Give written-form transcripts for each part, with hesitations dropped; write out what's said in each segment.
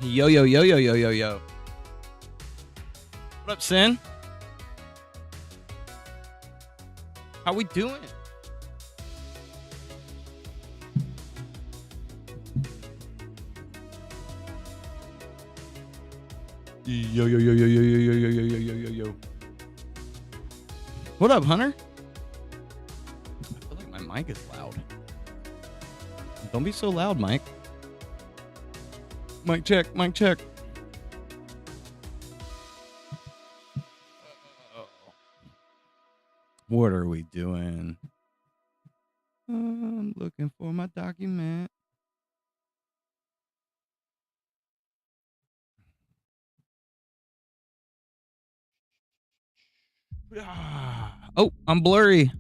Yo, yo, yo, yo, yo, yo, yo. What up, Sin? How we doing? Yo, yo, yo, yo, yo, yo, yo, yo, yo, yo, yo, yo, yo. What up, Hunter? I feel like my mic is loud. Don't be so loud, Mike. Mic check, mic check. What are we doing? I'm looking for my document. Oh, I'm blurry.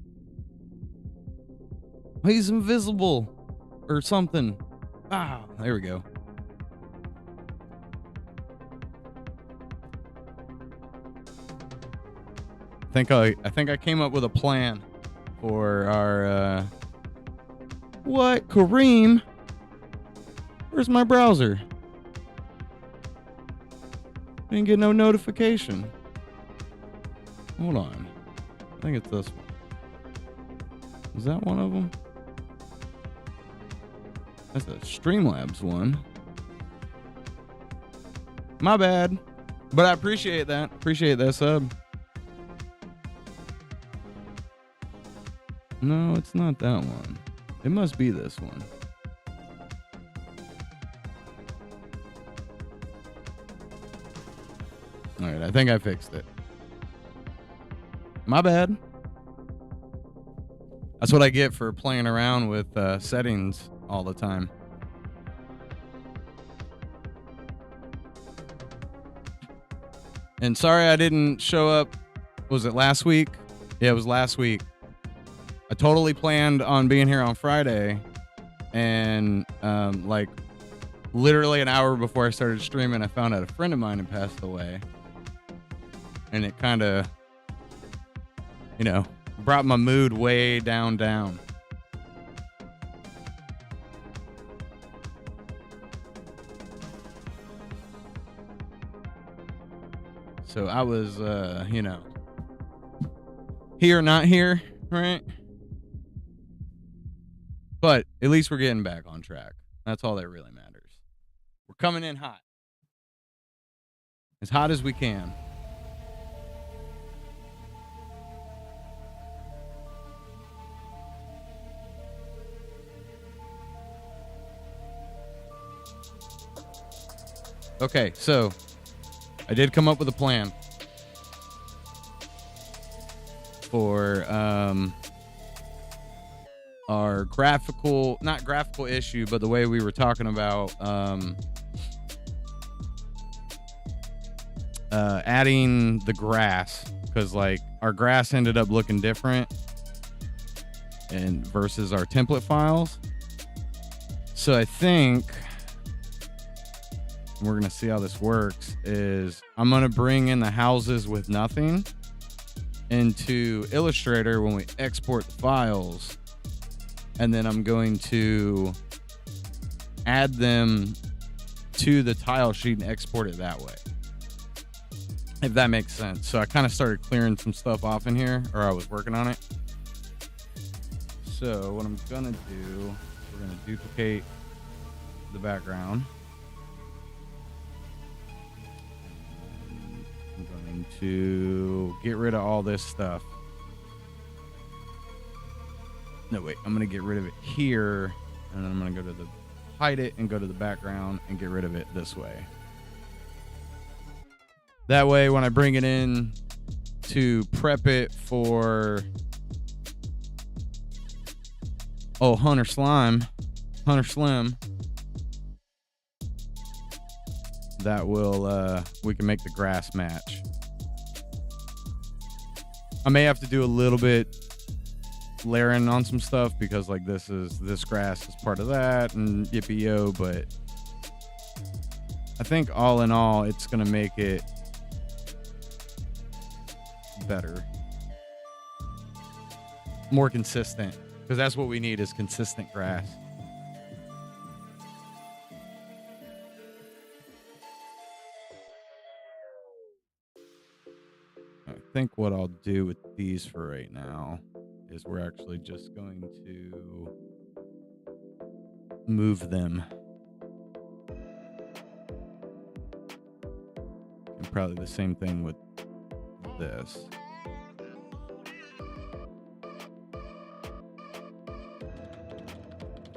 He's invisible or something. Ah, there we go. I think I came up with a plan for our what? Kareem? Where's my browser? Didn't get no notification. Hold on. I think it's this one. Is that one of them? That's a Streamlabs one. My bad. But I appreciate that. Appreciate that sub. No, it's not that one. It must be this one. All right, I think I fixed it. My bad. That's what I get for playing around with settings all the time. And sorry I didn't show up. Was it last week? Yeah, it was last week. I totally planned on being here on Friday, and like literally an hour before I started streaming, I found out a friend of mine had passed away, and it kind of, you know, brought my mood way down. So I was, you know, here, not here, right? But at least we're getting back on track. That's all that really matters. We're coming in hot. As hot as we can. Okay, so I did come up with a plan for our not graphical issue, but the way we were talking about adding the grass, because like our grass ended up looking different and versus our template files. So I think we're gonna see how this works. Is I'm gonna bring in the houses with nothing into Illustrator when we export the files, and then I'm going to add them to the tile sheet and export it that way, if that makes sense. So I kind of started clearing some stuff off in here, or I was working on it. So what I'm gonna do, we're gonna duplicate the background. I'm going to get rid of all this stuff. No, wait, I'm going to get rid of it here, and then I'm going to go to the hide it and go to the background and get rid of it this way. That way, when I bring it in to prep it for Hunter Slim, that will we can make the grass match. I may have to do a little bit layering on some stuff, because like this grass is part of that and yippee yo, but I think all in all it's gonna make it better, more consistent, because that's what we need, is consistent grass. think what I'll do with these for right now is we're actually just going to move them. And probably the same thing with this.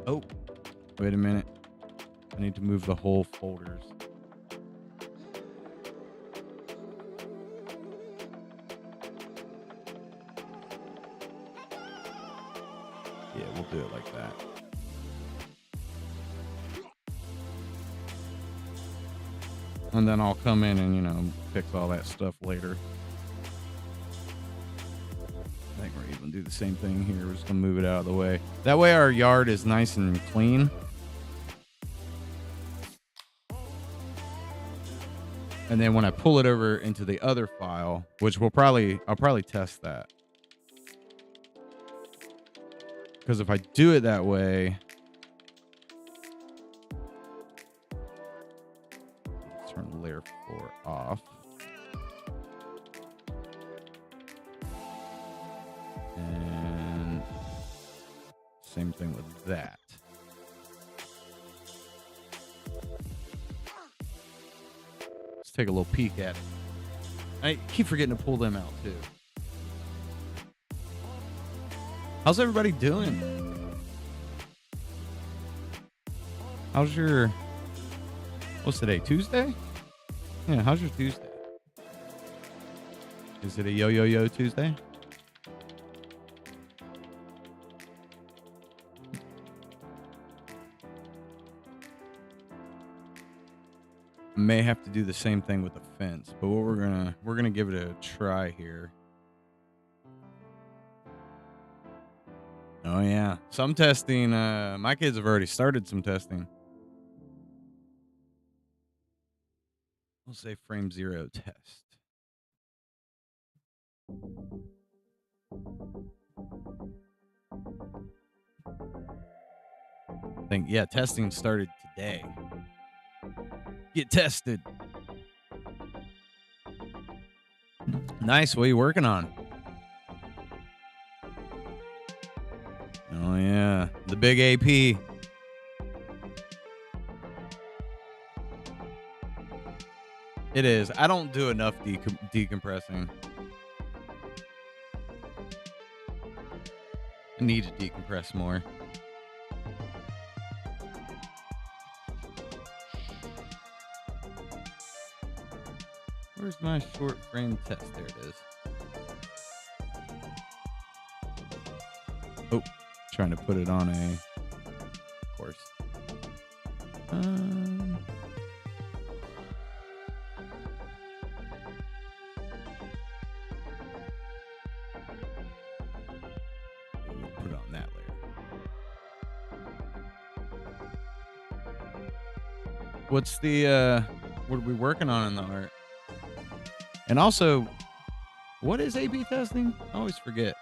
Oh, wait a minute. I need to move the whole folders. Yeah, we'll do it like that. And then I'll come in and, you know, fix all that stuff later. I think we're even do the same thing here. We're just going to move it out of the way. That way our yard is nice and clean. And then when I pull it over into the other file, which I'll probably test that. Because if I do it that way, let's turn layer 4 off. And same thing with that. Let's take a little peek at it. I keep forgetting to pull them out too. How's everybody doing? How's your... What's today? Tuesday? Yeah, how's your Tuesday? Is it a yo-yo-yo Tuesday? May have to do the same thing with the fence, but what we're gonna give it a try here. Oh yeah, some testing. My kids have already started some testing. We'll say frame 0 test. I think, yeah, testing started today. Get tested. Nice. What are you working on? Oh yeah, the big AP. It is. I don't do enough decompressing. I need to decompress more. Where's my short frame test? There it is. Oh, trying to put it on a course. We'll put it on that layer. What's the what are we working on in the art? And also, what is A/B testing? I always forget.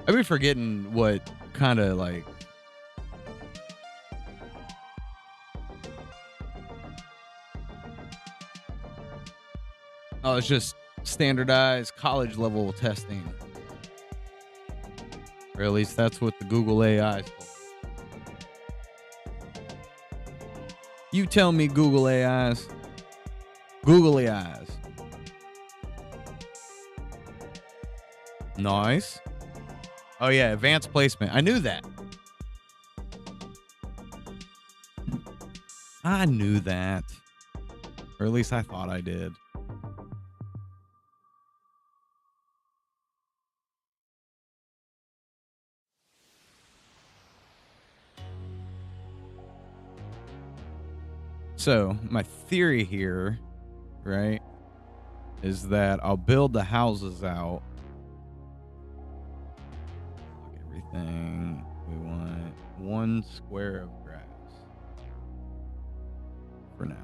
I've been forgetting what kind of like. Oh, it's just standardized college level testing. Or at least that's what the Google AI is called. You tell me, Google AIs. Google AIs. Nice. Oh yeah, advanced placement. I knew that. I knew that. Or at least I thought I did. So, my theory here, right, is that I'll build the houses out. Everything. We want 1 square of grass for now.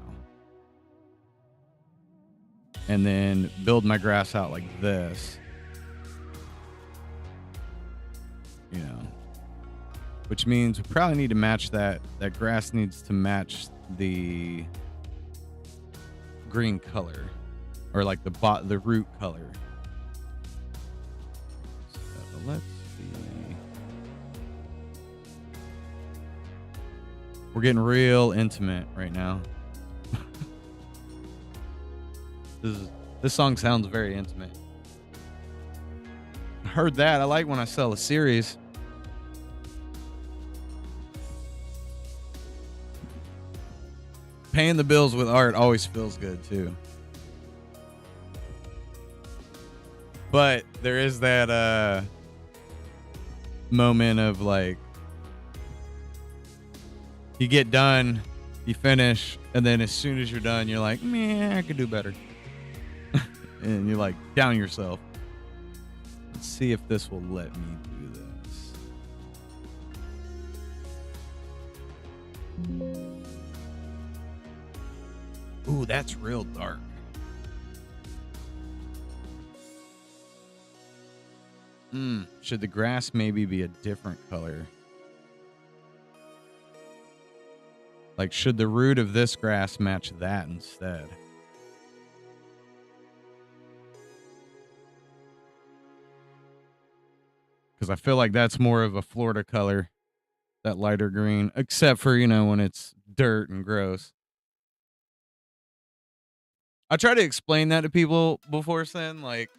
And then build my grass out like this. You know. Which means we probably need to match that. That grass needs to match the green color. or like the root color. So let's see. We're getting real intimate right now. This song sounds very intimate. I heard that. I like when I sell a series. Paying the bills with art always feels good too. But there is that moment of like, you get done, you finish, and then as soon as you're done, you're like, man, I could do better. And you like down yourself. Let's see if this will let me do this. Ooh, that's real dark. Should the grass maybe be a different color? Like, should the root of this grass match that instead? Because I feel like that's more of a Florida color, that lighter green, except for, when it's dirt and gross. I try to explain that to people before saying, like,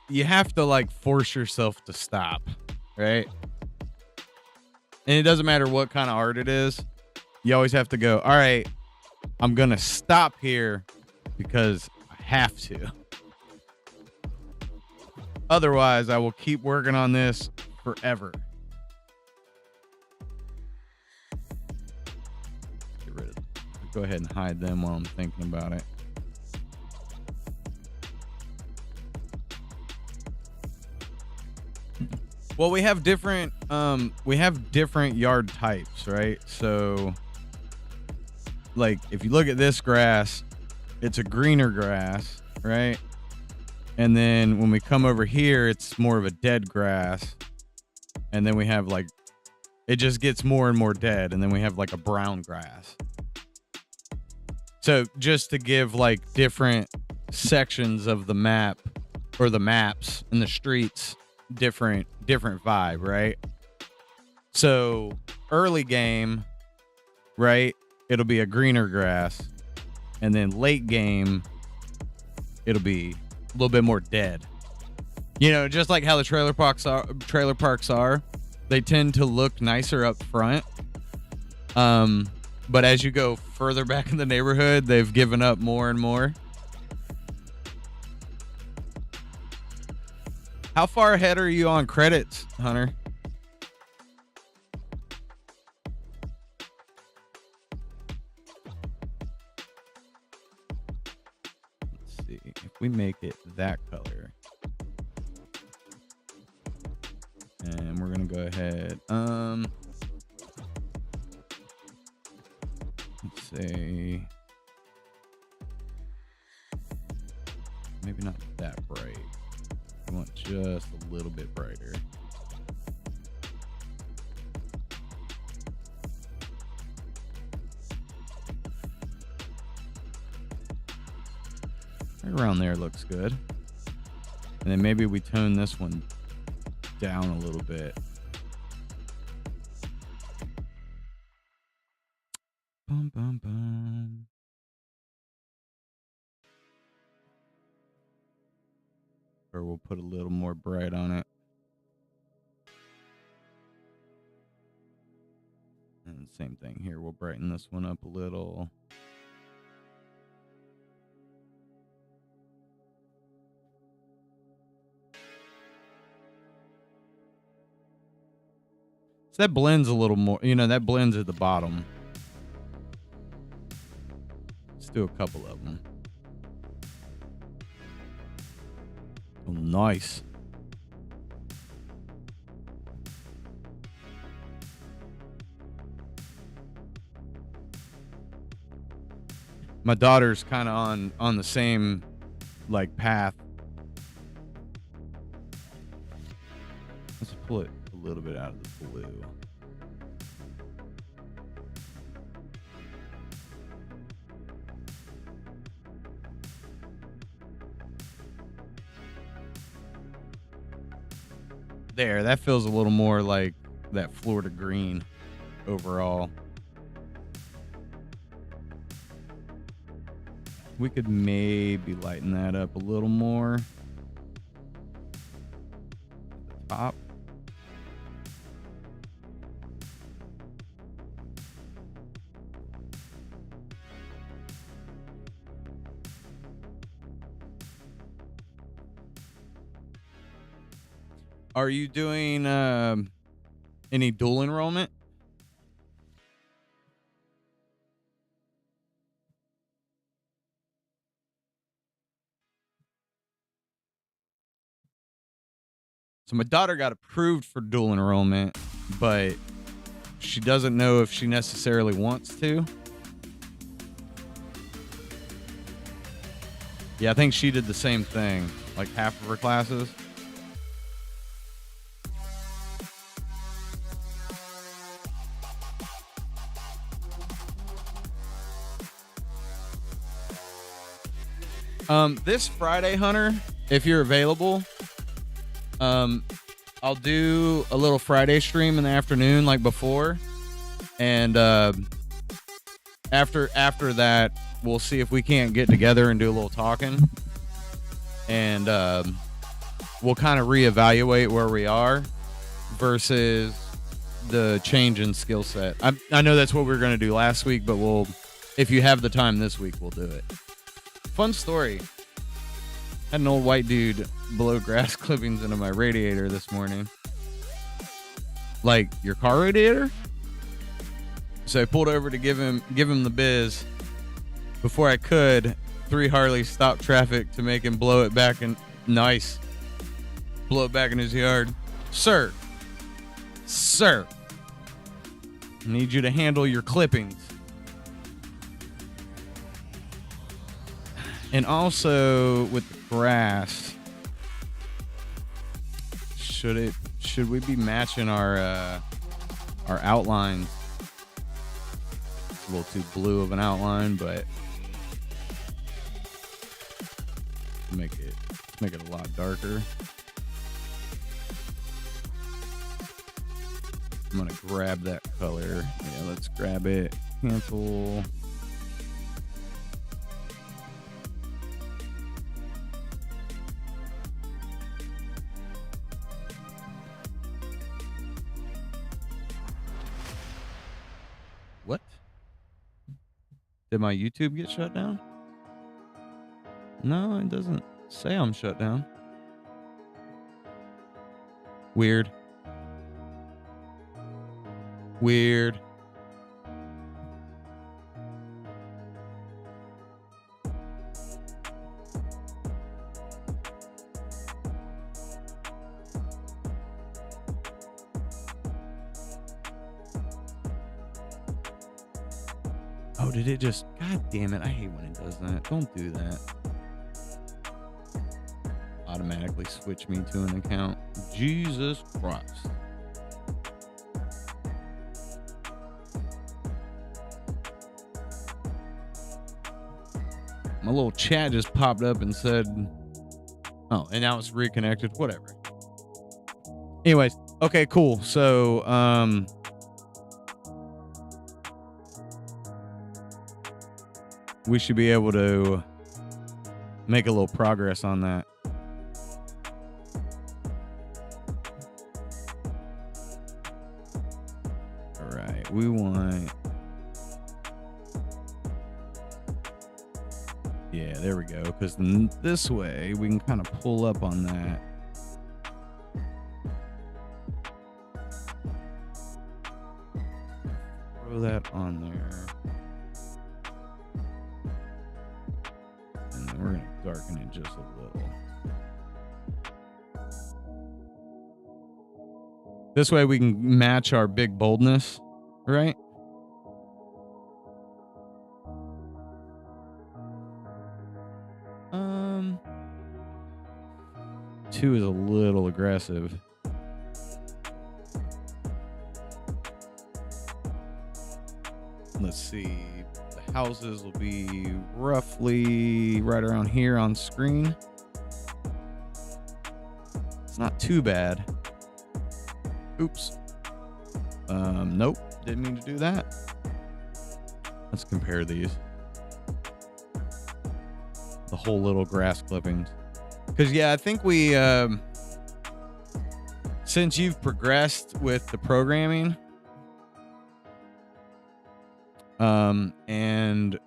you have to like force yourself to stop, right? And it doesn't matter what kind of art it is. You always have to go, all right, I'm going to stop here because I have to. Otherwise, I will keep working on this forever. Get rid of them. Go ahead and hide them while I'm thinking about it. Well, we have different yard types, right? So like if you look at this grass, it's a greener grass, right? And then when we come over here, it's more of a dead grass. And then we have like, it just gets more and more dead. And then we have like a brown grass. So just to give like different sections of the map or the maps and the streets, different vibe, right? So early game, right? It'll be a greener grass. And then late game, it'll be a little bit more dead. Just like how the trailer parks are, they tend to look nicer up front. But as you go further back in the neighborhood, they've given up more and more. How far ahead are you on credits, Hunter? Let's see if we make it that color. And we're going to go ahead. Let's say maybe not that bright. I want just a little bit brighter. Right around there looks good. And then maybe we tone this one down a little bit. Bum, bum, bum. Or we'll put a little more bright on it. And same thing here. We'll brighten this one up a little. So that blends a little more. That blends at the bottom. Let's do a couple of them. Oh, nice. My daughter's kind of on the same like path. Let's pull it a little bit out of the blue. There, that feels a little more like that Florida green overall. We could maybe lighten that up a little more. Top. Are you doing any dual enrollment? So my daughter got approved for dual enrollment, but she doesn't know if she necessarily wants to. Yeah, I think she did the same thing, like half of her classes. This Friday, Hunter, if you're available, I'll do a little Friday stream in the afternoon, like before, and after that, we'll see if we can't get together and do a little talking, and we'll kind of reevaluate where we are versus the change in skill set. I know that's what we were going to do last week, but if you have the time this week, we'll do it. Fun story. Had an old white dude blow grass clippings into my radiator this morning. Like, your car radiator? So I pulled over to give him the biz. Before I could, 3 Harleys stopped traffic to make him blow it back in. Nice. Blow it back in his yard. Sir, I need you to handle your clippings. And also with the grass, should we be matching our outlines? It's a little too blue of an outline, but make it a lot darker. I'm gonna grab that color. Yeah, let's grab it. Cancel. What? Did my YouTube get shut down? No, it doesn't say I'm shut down. Weird. Oh, did it just... God damn it. I hate when it does that. Don't do that. Automatically switch me to an account. Jesus Christ. My little chat just popped up and said... Oh, and now it's reconnected. Whatever. Anyways. Okay, cool. So, we should be able to make a little progress on that. All right, we want... Yeah, there we go. Because this way we can kind of pull up on that. Throw that on there. And then we're going to darken it just a little. This way we can match our big boldness, right? Two is a little aggressive. Let's see. The houses will be roughly right around here on screen. It's not too bad. Oops. Nope. Didn't mean to do that. Let's compare these. The whole little grass clippings. Because, yeah, I think we, since you've progressed with the programming, and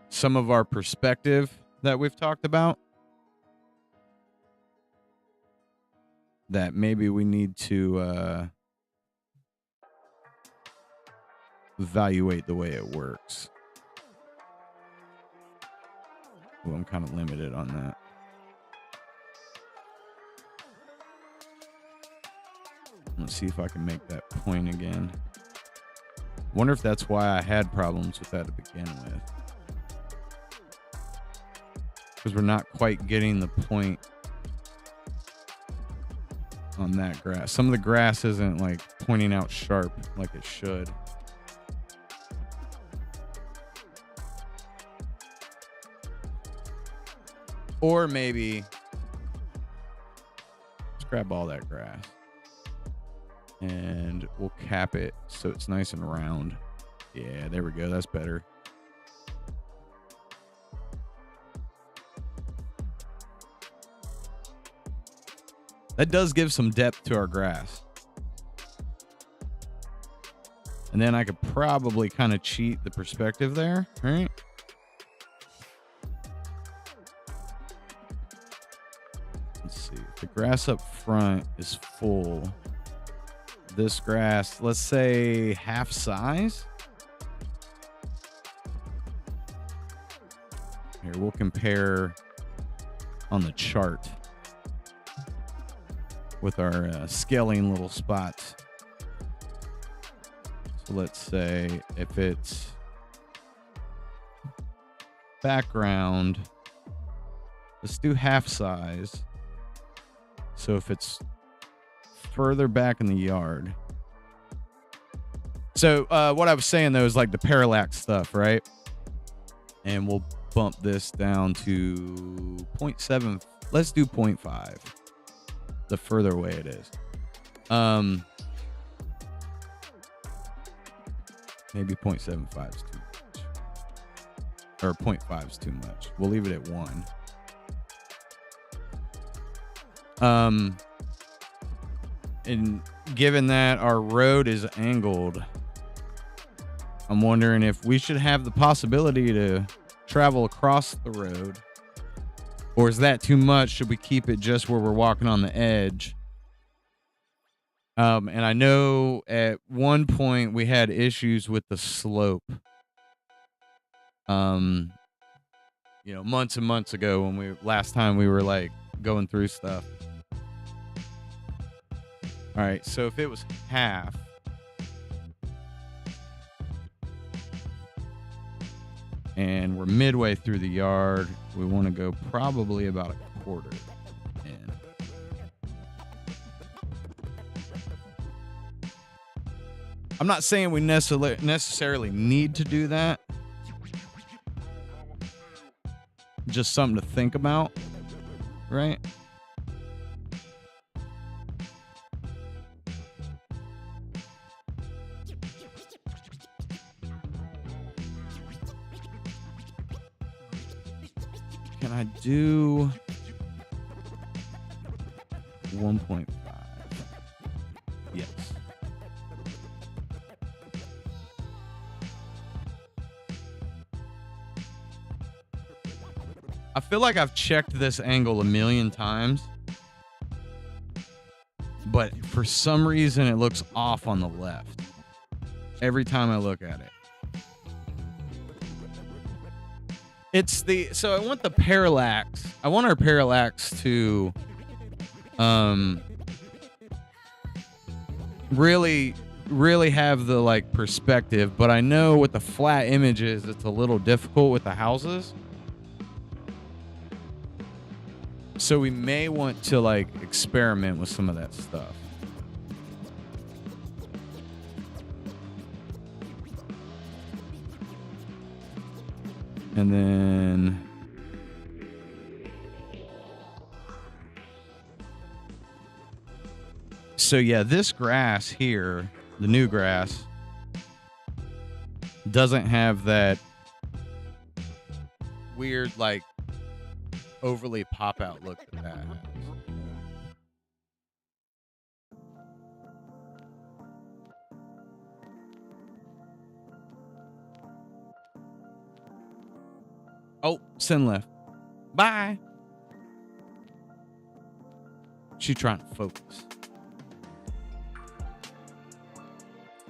some of our perspective that we've talked about, that maybe we need to evaluate the way it works. Well, I'm kind of limited on that. Let's see if I can make that point again. Wonder if that's why I had problems with that to begin with. Because we're not quite getting the point on that grass. Some of the grass isn't like pointing out sharp like it should. Or maybe let's grab all that grass and we'll cap it so it's nice and round. Yeah, there we go. That's better. That does give some depth to our grass. And then I could probably kind of cheat the perspective there, right? Let's see. If the grass up front is full, this grass, let's say half size. Here, we'll compare on the chart with our scaling little spots. So let's say if it's background, let's do half size. So if it's further back in the yard. So what I was saying though is like the parallax stuff, right? And we'll bump this down to 0.7. Let's do 0.5. The further away it is. Maybe 0.75 is too much. Or 0.5 is too much. We'll leave it at 1. And given that our road is angled, I'm wondering if we should have the possibility to travel across the road, or is that too much? Should we keep it just where we're walking on the edge? And I know at one point we had issues with the slope. You know, months and months ago when last time we were like going through stuff. All right, so if it was half, and we're midway through the yard, we want to go probably about a quarter in. I'm not saying we necessarily need to do that. Just something to think about, right? Can I do 1.5? Yes. I feel like I've checked this angle a million times, but for some reason it looks off on the left every time I look at it. So I want the parallax. I want our parallax to really have the like perspective, but I know with the flat images it's a little difficult with the houses. So we may want to like experiment with some of that stuff. And then So yeah, this grass here, the new grass, doesn't have that weird, like, overly pop out look that has. Oh, send left. Bye. She trying to focus.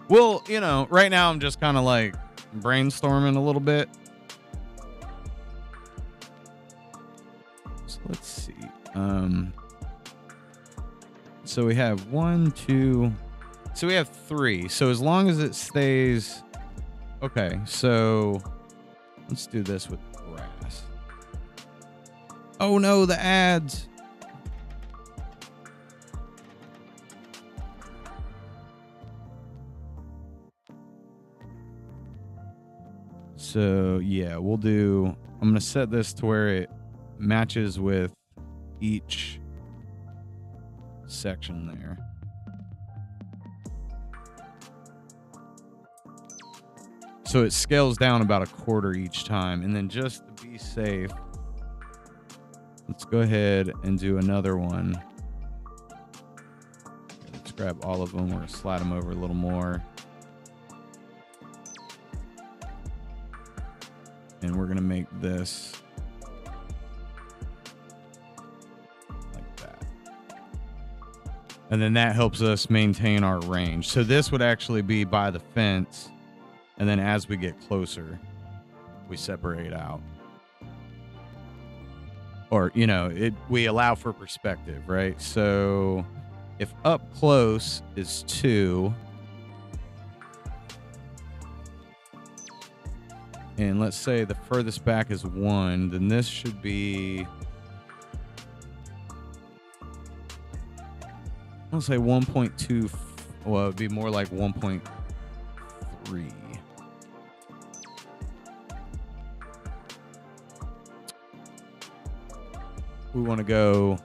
Well, you know, right now I'm just kind of like brainstorming a little bit. So let's see. So we have 1, 2. So we have 3. So as long as it stays. Okay, so let's do this with grass. Oh no, the ads. So yeah, we'll do, I'm going to set this to where it matches with each section there. So it scales down about a quarter each time. And then just to be safe, let's go ahead and do another one. Let's grab all of them. We're going to slide them over a little more. And we're going to make this like that. And then that helps us maintain our range. So this would actually be by the fence. And then as we get closer, we separate out. Or, you know, we allow for perspective, right? So if up close is 2, and let's say the furthest back is 1, then this should be, let's say 1.2. Well, it'd be more like 1.3. We want to go.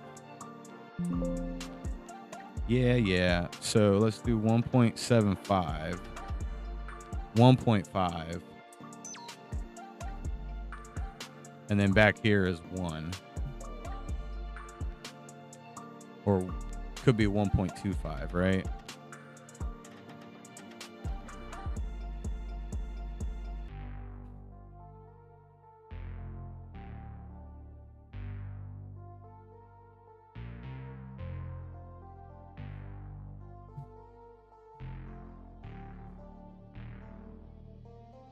Yeah. So let's do 1.75. 1.5. And then back here is 1. Or could be 1.25, right?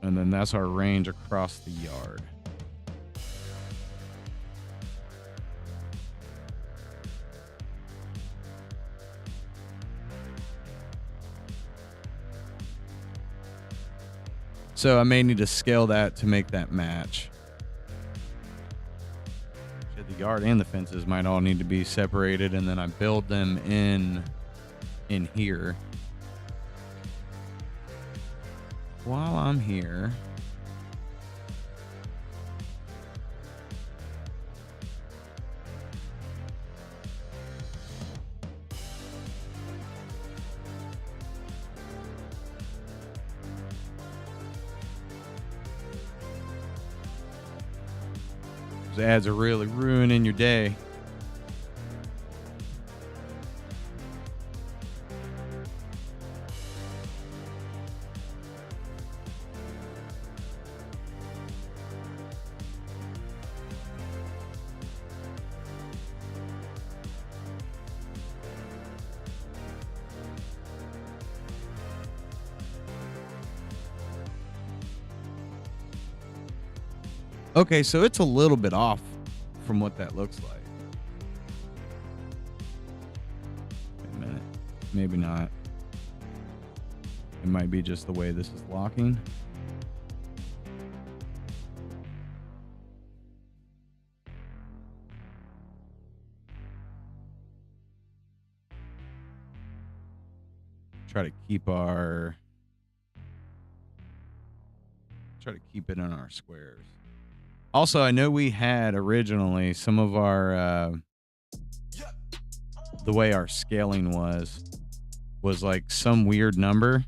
And then that's our range across the yard. So I may need to scale that to make that match. The yard and the fences might all need to be separated, and then I build them in here. While I'm here, those ads are really ruining your day. Okay, so it's a little bit off from what that looks like. Wait a minute. Maybe not. It might be just the way this is locking. Try to keep it in our squares. Also, I know we had originally some of our, the way our scaling was, was like some weird number.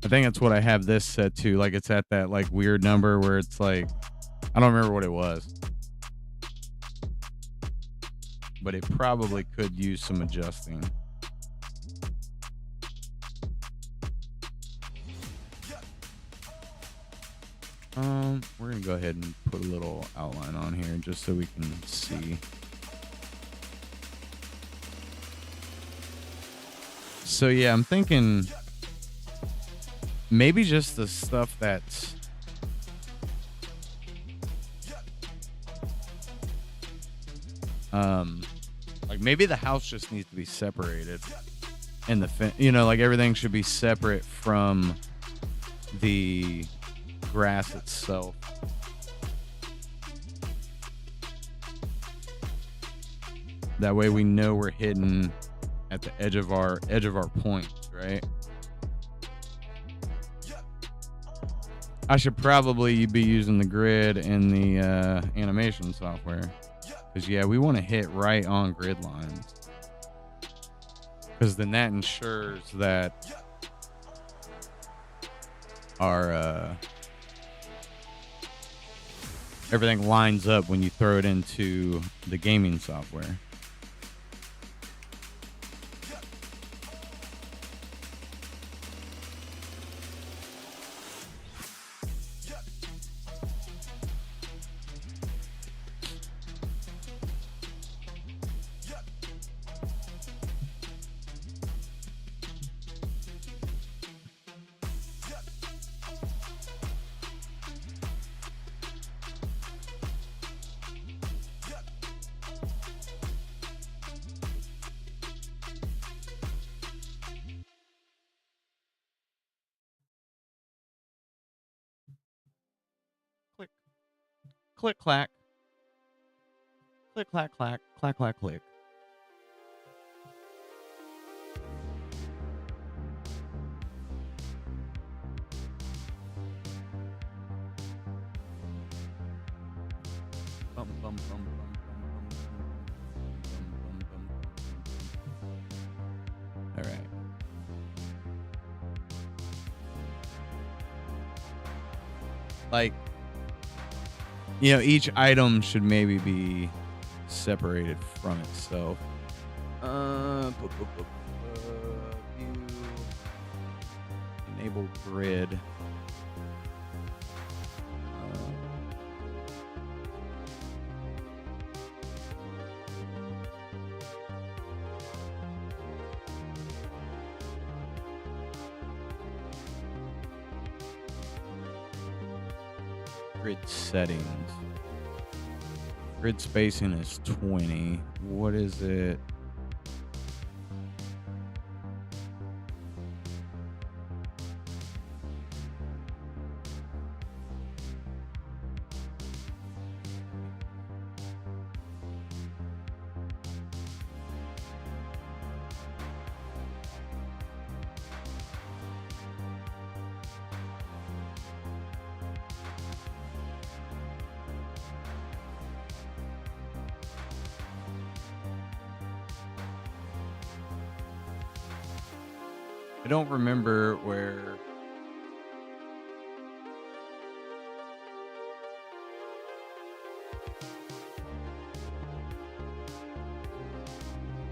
I think that's what I have this set to. Like it's at that like weird number where it's like, I don't remember what it was, but it probably could use some adjusting. We're gonna go ahead and put a little outline on here just so we can see. So yeah, I'm thinking maybe just the stuff that's like maybe the house just needs to be separated, and like everything should be separate from the grass itself. That way we know we're hidden at the edge of our points, right? I should probably be using the grid in the animation software, because yeah, we want to hit right on grid lines, because then that ensures that our everything lines up when you throw it into the gaming software. Click, click, clack, click, clack, clack, clack, clack, click. Bum, bum, bum, bum, bum, bum, bum, bum. All right. Like, each item should maybe be separated from itself. View, enable grid. Grid settings. Grid spacing is 20. What is it? I don't remember where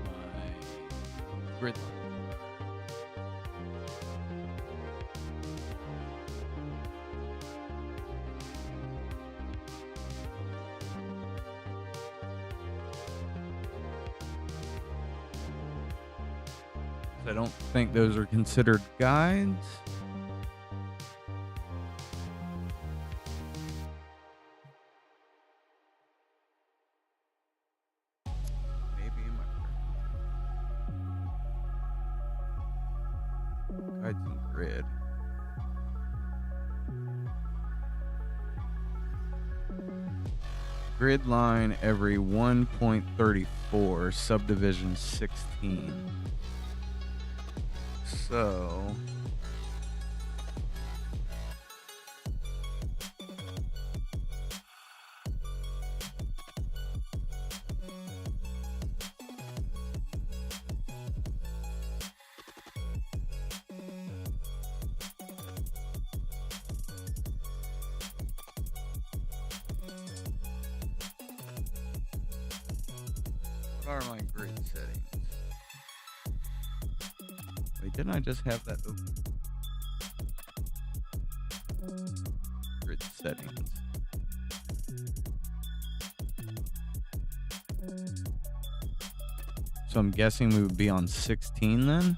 my grid. I don't think those are considered guides. Maybe in my guides and grid. Grid line every 1.34, subdivision 16. So What are my grid settings? Wait, didn't I just have that open? Grid settings. So I'm guessing we would be on 16 then?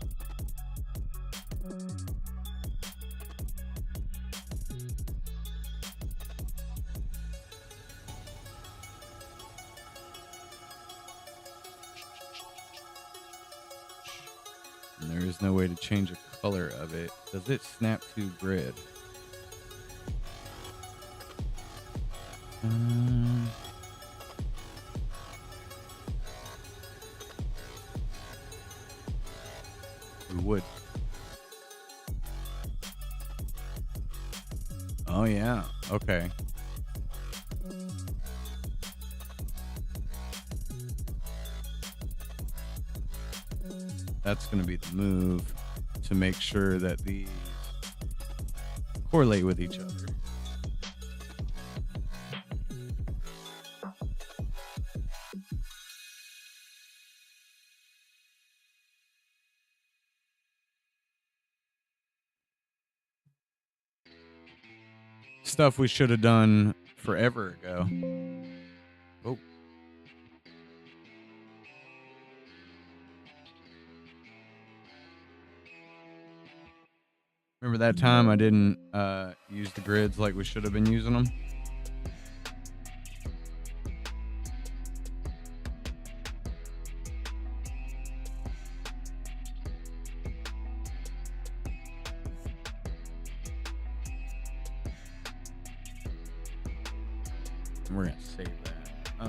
And there is no way to change the color of it. Does it snap to grid? We would. Oh yeah. Okay. That's going to be the move to make sure that these correlate with each other. Stuff we should have done forever ago. Oh. Remember that time I didn't use the grids like we should have been using them? We're going to save that.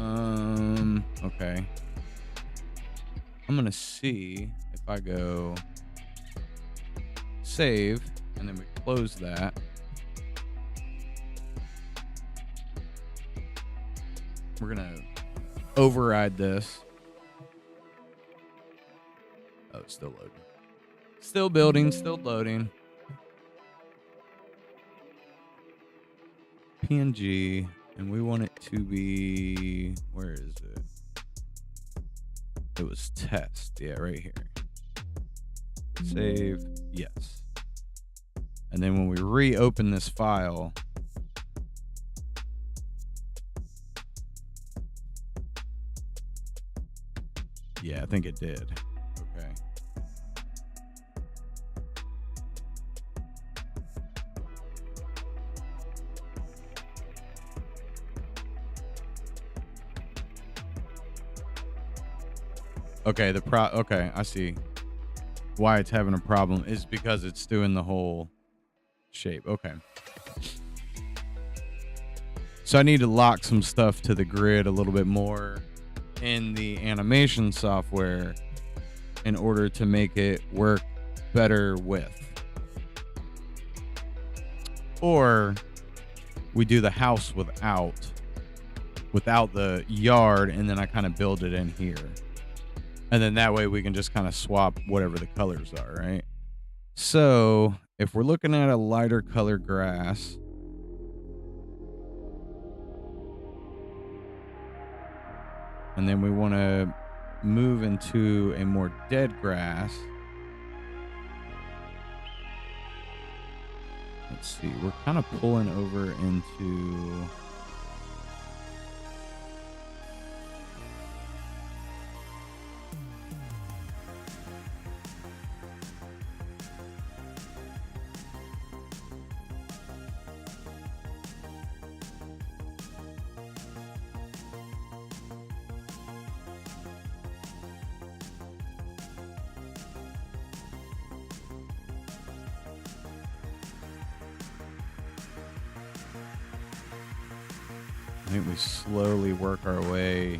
Okay. I'm going to see if I go save and then we close that. We're going to override this. Oh, it's still loading. Still building, still loading. PNG, and we want it to be, where is it? It was test. Yeah, right here. Save. Yes. And then when we reopen this file, yeah, I think it did. Okay. Okay, okay, I see why it's having a problem is because it's doing the whole shape. Okay. So I need to lock some stuff to the grid a little bit more in the animation software in order to make it work better with. Or we do the house without the yard, and then I kind of build it in here. And then that way we can just kind of swap whatever the colors are, right? So if we're looking at a lighter color grass, and then we want to move into a more dead grass. Let's see, we're kind of pulling over into... I think we slowly work our way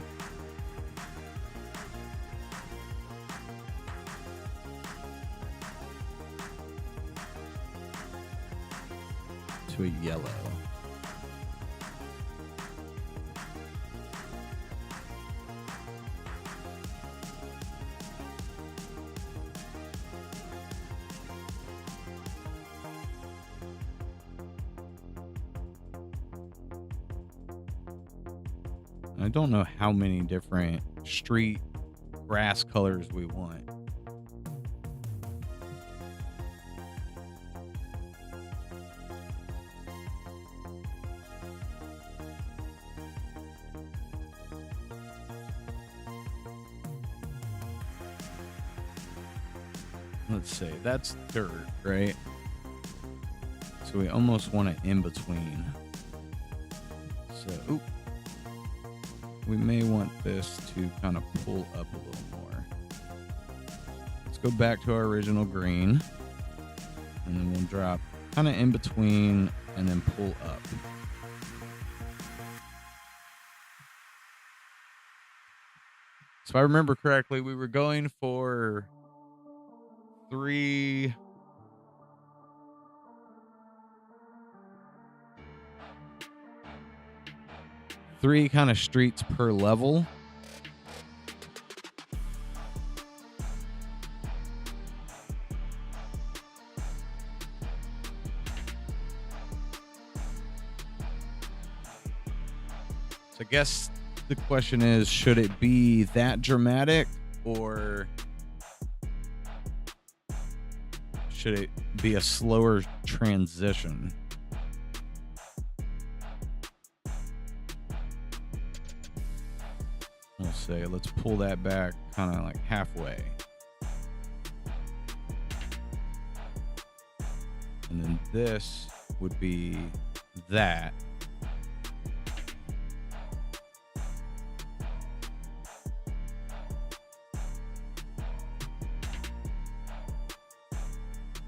to a yellow. I don't know how many different street grass colors we want. Let's say that's dirt, right? So we almost want it in between. So, we may want this to kind of pull up a little more. Let's go back to our original green. And then we'll drop kind of in between and then pull up. So if I remember correctly, we were going for three kind of streets per level. So I guess the question is, should it be that dramatic or should it be a slower transition? We'll say, let's pull that back kind of like halfway. And then this would be that.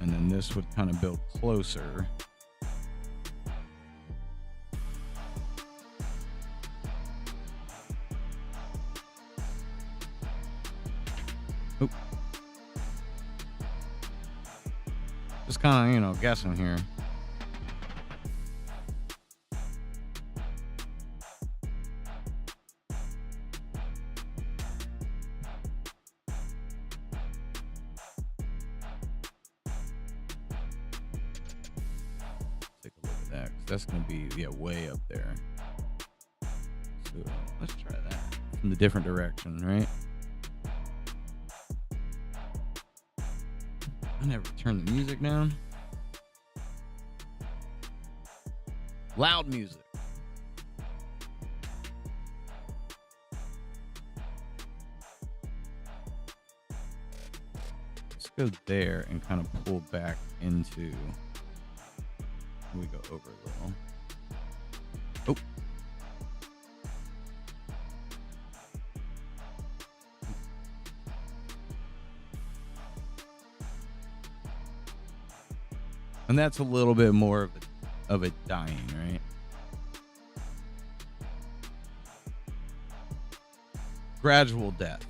And then this would kind of build closer. Oop. Just kind of, guessing here. Take a look at that, 'cause that's going to be way up there. So let's try that from the different direction, right? I never turn the music down. Loud music. Let's go there and kind of pull back into. We go over a little. Oh. And that's a little bit more of it dying, right? Gradual death.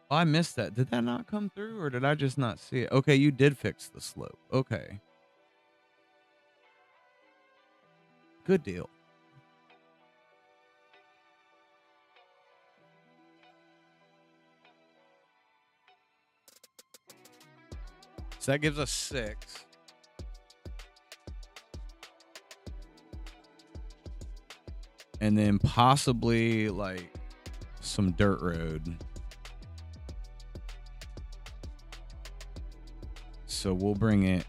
Oh, I missed that. Did that not come through or did I just not see it? Okay, you did fix the slope. Okay. Good deal. So that gives us 6. And then possibly like some dirt road. So we'll bring it.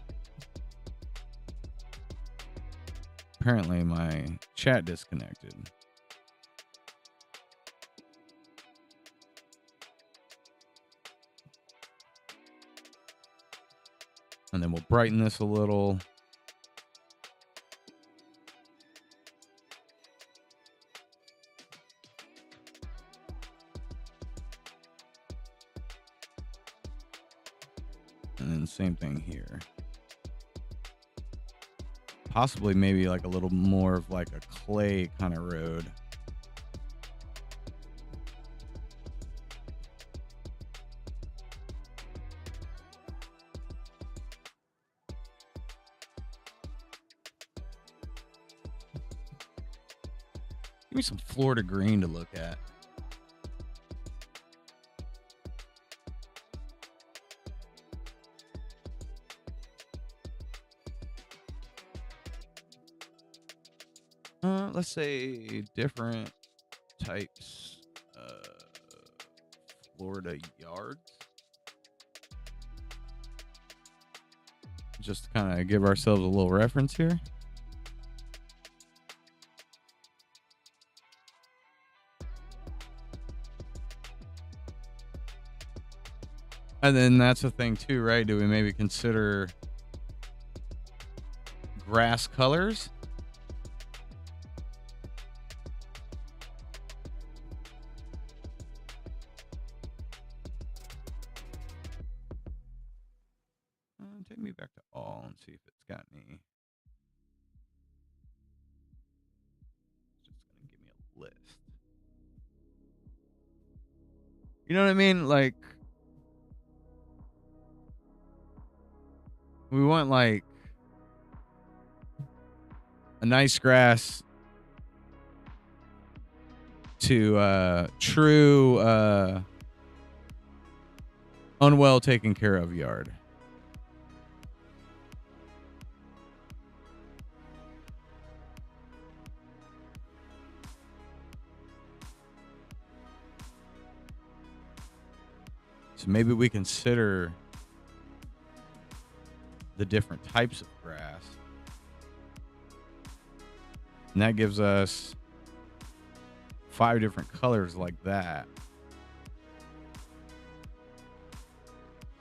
Apparently my chat disconnected. And then we'll brighten this a little. And then same thing here. Possibly maybe like a little more of like a clay kind of road. Give me some Florida green to look at. Let's say different types of Florida yards. Just to kind of give ourselves a little reference here. And then that's the thing too, right? Do we maybe consider grass colors? Take me back to all and see if it's got any. It's just gonna give me a list. You know what I mean? Like, we want like a nice grass to true unwell taken care of yard. So maybe we consider the different types of grass. And that gives us 5 different colors like that.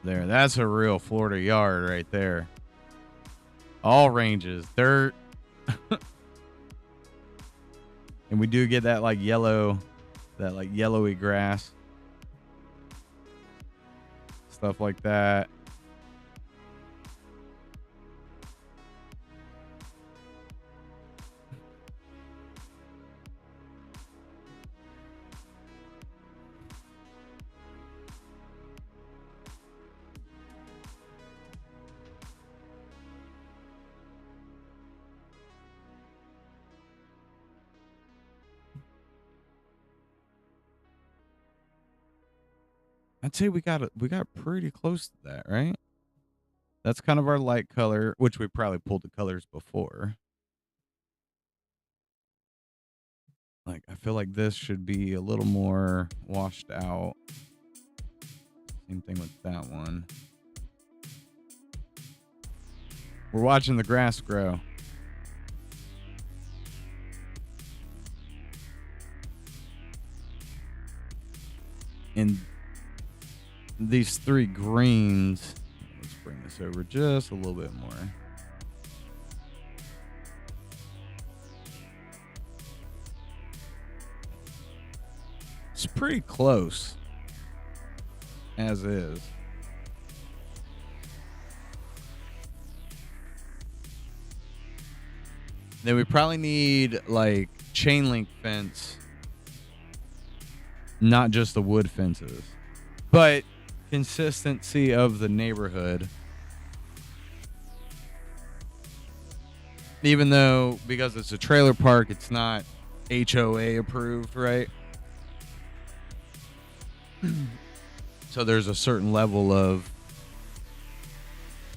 There, that's a real Florida yard right there. All ranges, dirt. And we do get that like yellow, that like yellowy grass. Stuff like that. I'd say we got pretty close to that, right? That's kind of our light color, which we probably pulled the colors before. Like, I feel like this should be a little more washed out. Same thing with that one. We're watching the grass grow. And these 3 greens, let's bring this over just a little bit more. It's pretty close as is. Then we probably need like chain link fence, not just the wood fences, but consistency of the neighborhood. Even though, because it's a trailer park, it's not HOA approved, right? So there's a certain level of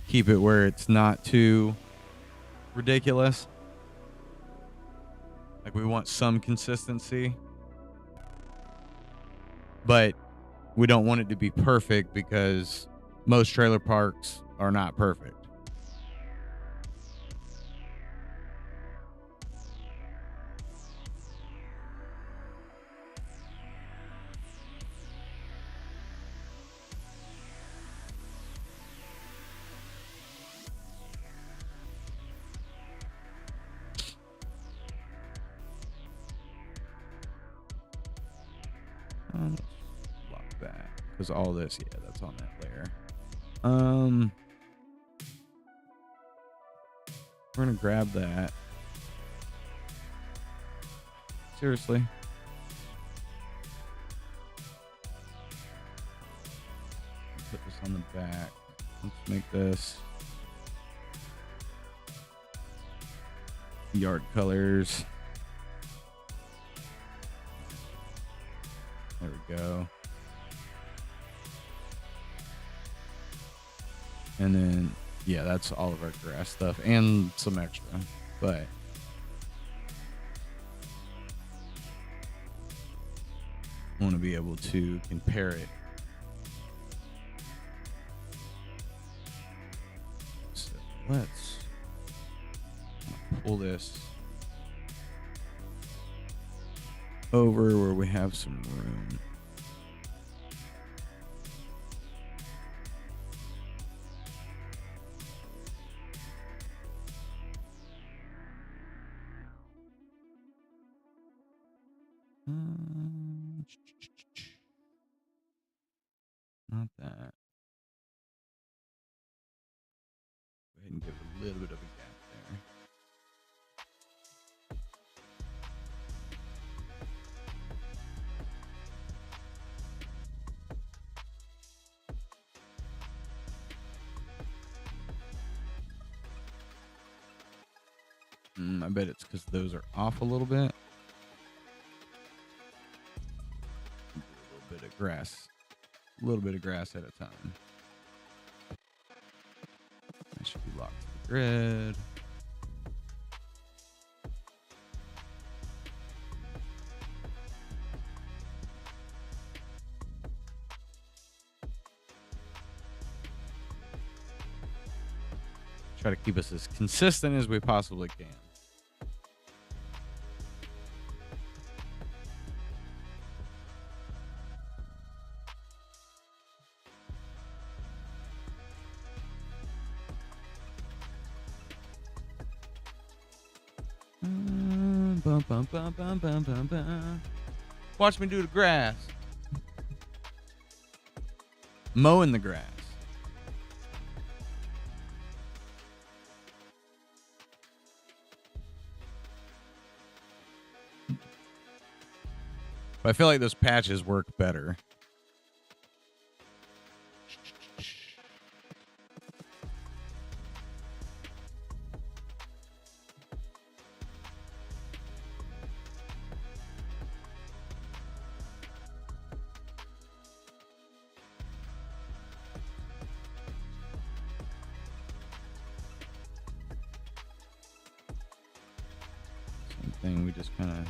keep it where it's not too ridiculous. Like, we want some consistency, but we don't want it to be perfect because most trailer parks are not perfect. Let's lock that because all this, yeah, that's on that layer. We're gonna grab that. Seriously. Put this on the back. Let's make this yard colors. There we go. And then, yeah, that's all of our grass stuff and some extra. But want to be able to compare it. So let's pull this over where we have some room. Not that. Go ahead and give a little bit of a gap there. I bet it's because those are off a little bit. A little bit of grass. A little bit of grass at a time. That should be locked to the grid. Try to keep us as consistent as we possibly can. Bum, bum, bum, bum, bum, bum, bum. Watch me do the grass. Mowing the grass. But I feel like those patches work better. Same thing, we just kind of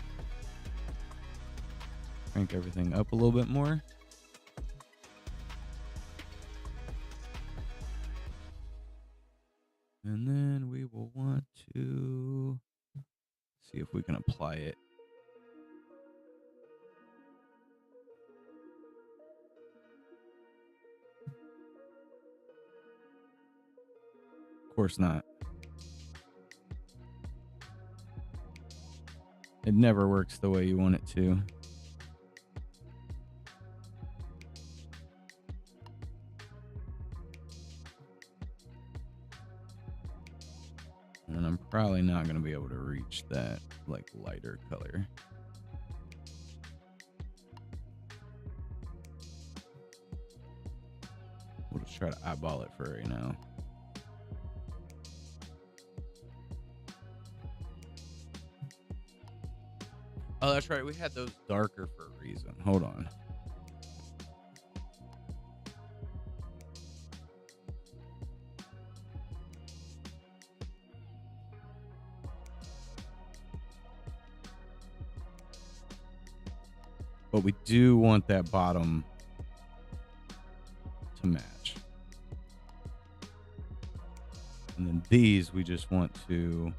crank everything up a little bit more. And then we will want to see if we can apply it. Of course not. It never works the way you want it to. And I'm probably not going to be able to reach that like lighter color. We'll just try to eyeball it for right now. Oh, that's right. We had those darker for a reason. Hold on. But we do want that bottom to match. And then these, we just want to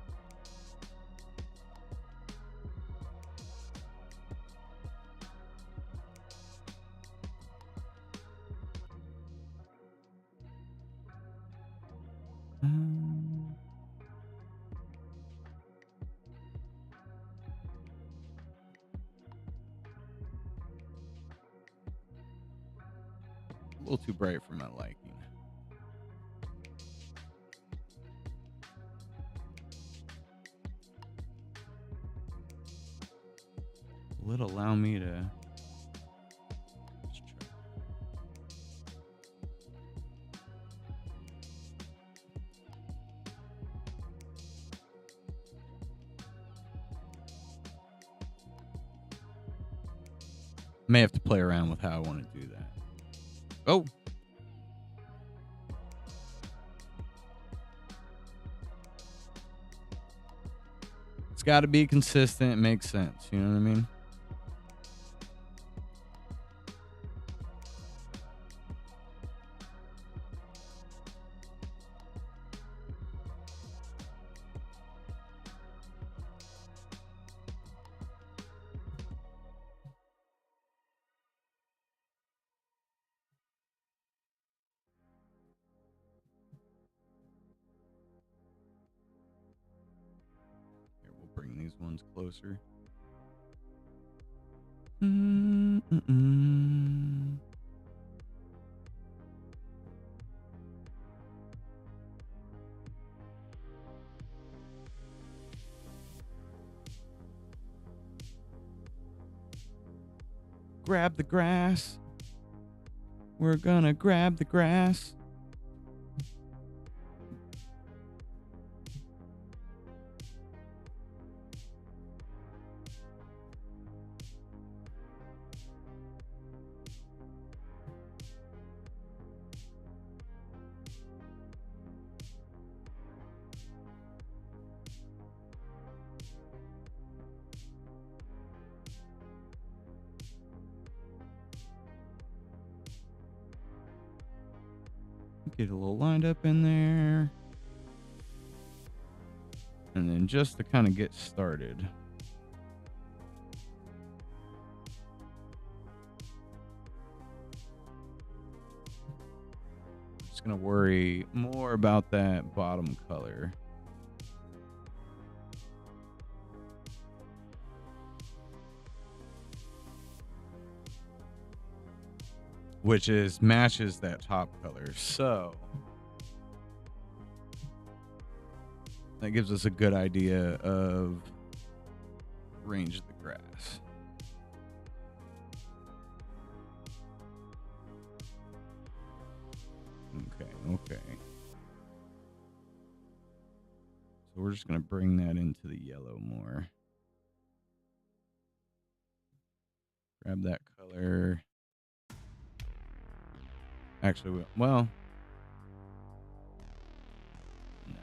a little too bright for my liking. Will it allow me to? Let's try. May have to play around with how I want to do that. Oh. It's got to be consistent. It makes sense. You know what I mean? these ones closer. Mm-mm-mm. Grab the grass. We're gonna grab the grass. Get a little lined up in there. And then just to kind of get started. Just going to worry more about that bottom color. Which matches that top color. So that gives us a good idea of range of the grass. Okay. So we're just going to bring that into the yellow more. Grab that color. Actually, well, no.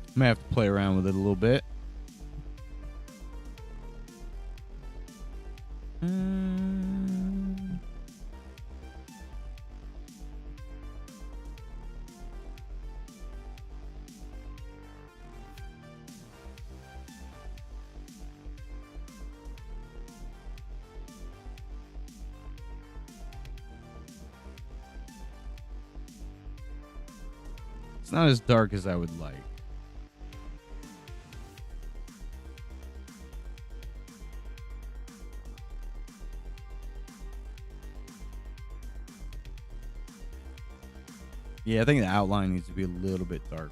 I may have to play around with it a little bit. It's not as dark as I would like. Yeah, I think the outline needs to be a little bit darker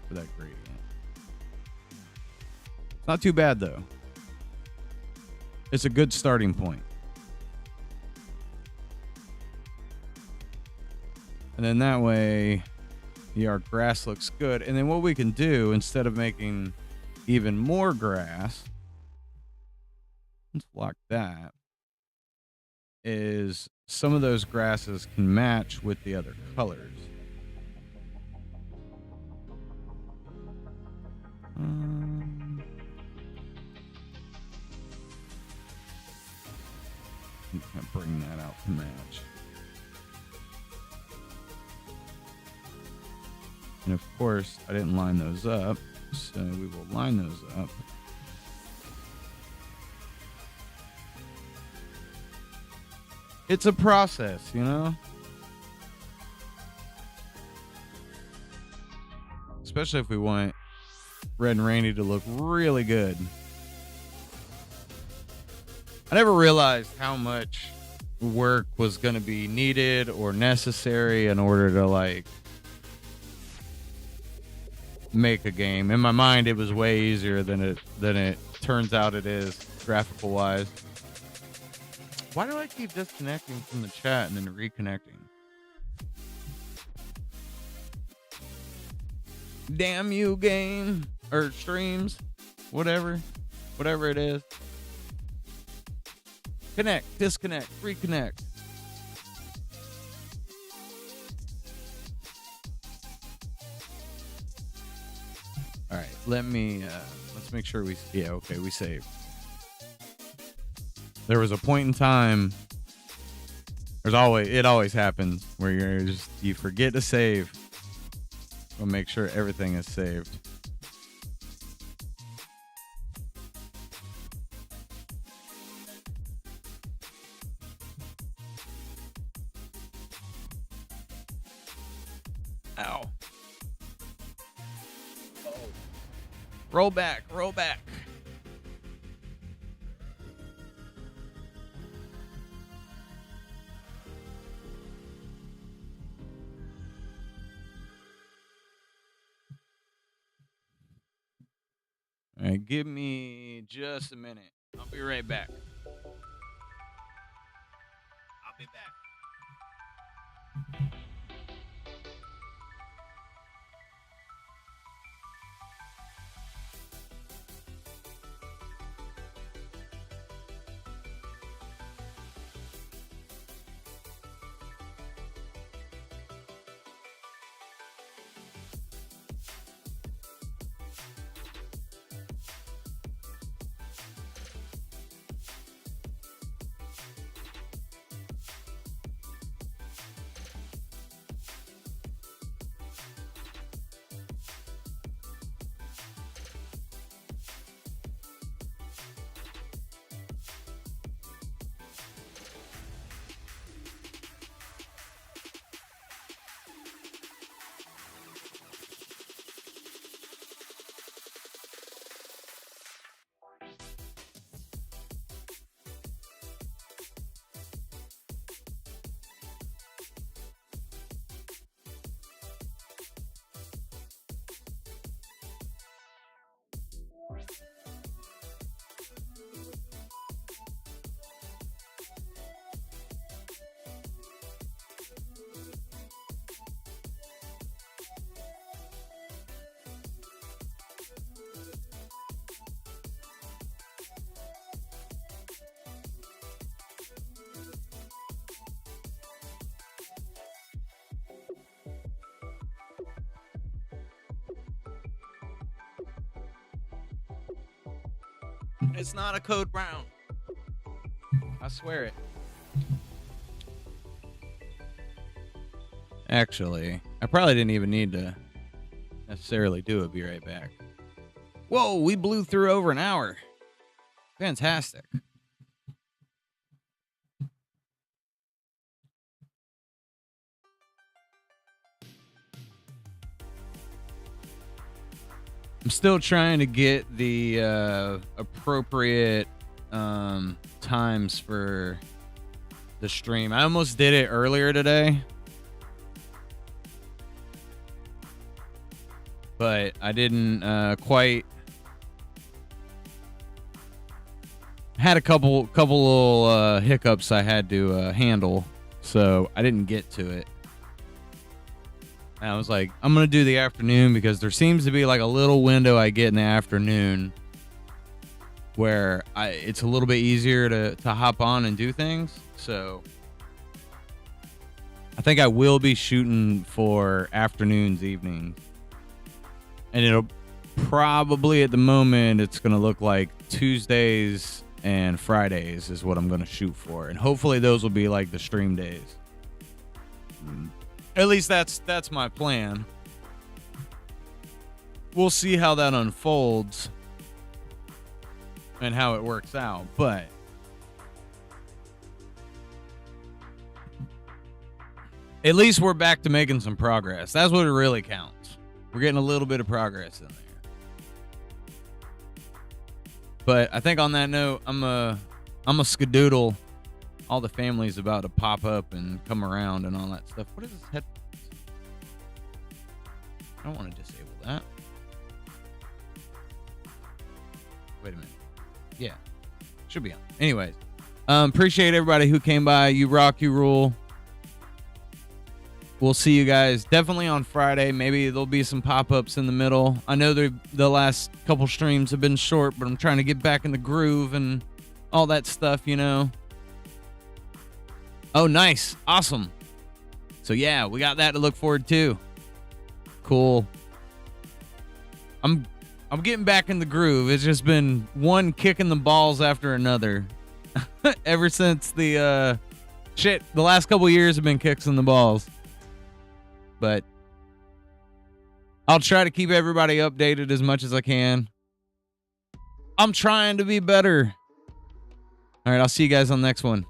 for that gradient. It's not too bad, though. It's a good starting point. And then that way, our grass looks good. And then what we can do, instead of making even more grass, let's block that, is some of those grasses can match with the other colors. I'm gonna bring that out to match. And of course, I didn't line those up, so we will line those up. It's a process, you know? Especially if we want Red and Rainy to look really good. I never realized how much work was going to be needed or necessary in order to, like, make a game. In my mind, it was way easier than it turns out it is, graphical wise. Why do I keep disconnecting from the chat and then reconnecting? Damn you, game or streams, whatever it is. Connect, disconnect, reconnect. All right, let's make sure we saved. There was a point in time, it always happens where you forget to save. We'll make sure everything is saved. Ow. Oh. Roll back, roll back. All right, give me just a minute. I'll be right back. I'll be back. It's not a code brown. I swear it. Actually, I probably didn't even need to necessarily do it. Be right back. Whoa, we blew through over an hour. Fantastic. I'm still trying to get the appropriate times for the stream. I almost did it earlier today, but I didn't quite. Had a couple little hiccups I had to handle, so I didn't get to it. And I was like, I'm going to do the afternoon because there seems to be like a little window I get in the afternoon where it's a little bit easier to hop on and do things. So I think I will be shooting for afternoons, evenings. And it'll probably, at the moment, it's going to look like Tuesdays and Fridays is what I'm going to shoot for. And hopefully those will be like the stream days. At least that's my plan. We'll see how that unfolds and how it works out, but at least we're back to making some progress. That's what it really counts. We're getting a little bit of progress in there. But I think on that note, I'm a skedoodle. All the family's about to pop up and come around and all that stuff. What is this headphones? I don't want to disable that. Wait a minute. Yeah. Should be on. Anyways. Appreciate everybody who came by. You rock, you rule. We'll see you guys definitely on Friday. Maybe there'll be some pop-ups in the middle. I know the last couple streams have been short, but I'm trying to get back in the groove and all that stuff, you know. Oh, nice. Awesome. So, yeah, we got that to look forward to. Cool. I'm getting back in the groove. It's just been one kicking the balls after another. Ever since the last couple years have been kicks in the balls. But I'll try to keep everybody updated as much as I can. I'm trying to be better. All right, I'll see you guys on the next one.